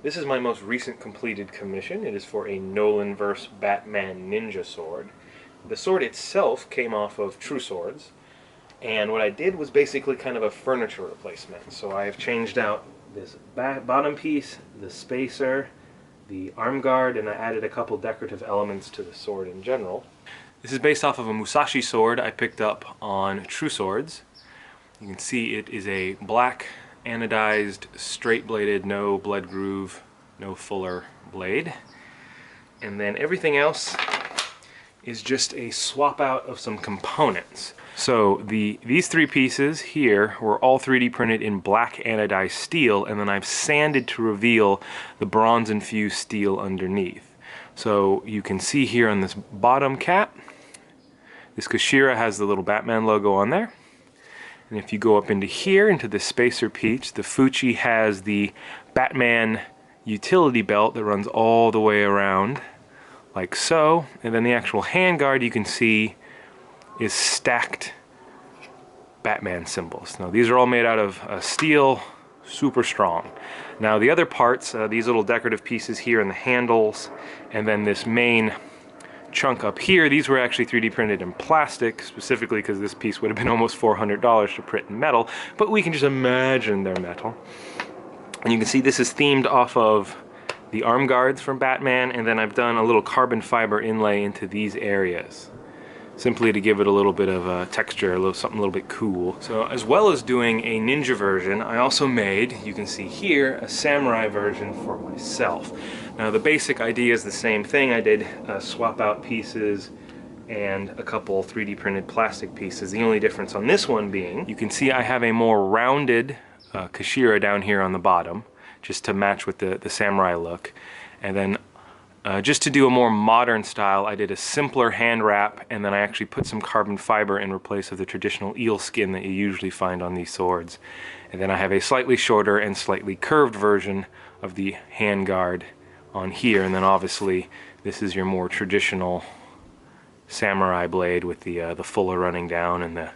This is my most recent completed commission. It is for a Nolan vs. Batman ninja sword. The sword itself came off of True Swords, and what I did was basically kind of a furniture replacement. So I have changed out this bottom piece, the spacer, the arm guard, and I added a couple decorative elements to the sword in general. This is based off of a Musashi sword I picked up on True Swords. You can see it is a black anodized, straight-bladed, no blood groove, no fuller blade. And then everything else is just a swap out of some components. So these three pieces here were all 3D printed in black anodized steel, and then I've sanded to reveal the bronze infused steel underneath. So you can see here on this bottom cap, this Kashira has the little Batman logo on there. And if you go up into here, into the spacer piece, the Fuchi has the Batman utility belt that runs all the way around, like so. And then the actual handguard, you can see, is stacked Batman symbols. Now these are all made out of steel, super strong. Now the other parts, these little decorative pieces here and the handles, and then this main chunk up here, these were actually 3D printed in plastic, specifically because this piece would have been almost $400 to print in metal, but we can just imagine they're metal. And you can see this is themed off of the arm guards from Batman, and then I've done a little carbon fiber inlay into these areas, simply to give it a little bit of a texture, something a little bit cool. So as well as doing a ninja version, I also made, you can see here, a samurai version for myself. Now the basic idea is the same thing. I did swap out pieces and a couple 3D printed plastic pieces. The only difference on this one being, you can see I have a more rounded Kashira down here on the bottom, just to match with the samurai look. And then just to do a more modern style, I did a simpler hand wrap, and then I actually put some carbon fiber in place of the traditional eel skin that you usually find on these swords. And then I have a slightly shorter and slightly curved version of the hand guard on here, and then obviously this is your more traditional samurai blade with the fuller running down and the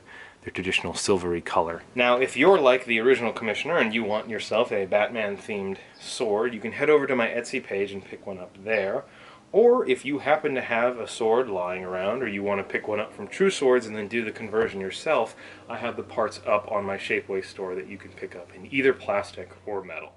traditional silvery color. Now if you're like the original commissioner and you want yourself a Batman themed sword, you can head over to my Etsy page and pick one up there. Or if you happen to have a sword lying around, or you want to pick one up from True Swords and then do the conversion yourself, I have the parts up on my Shapeways store that you can pick up in either plastic or metal.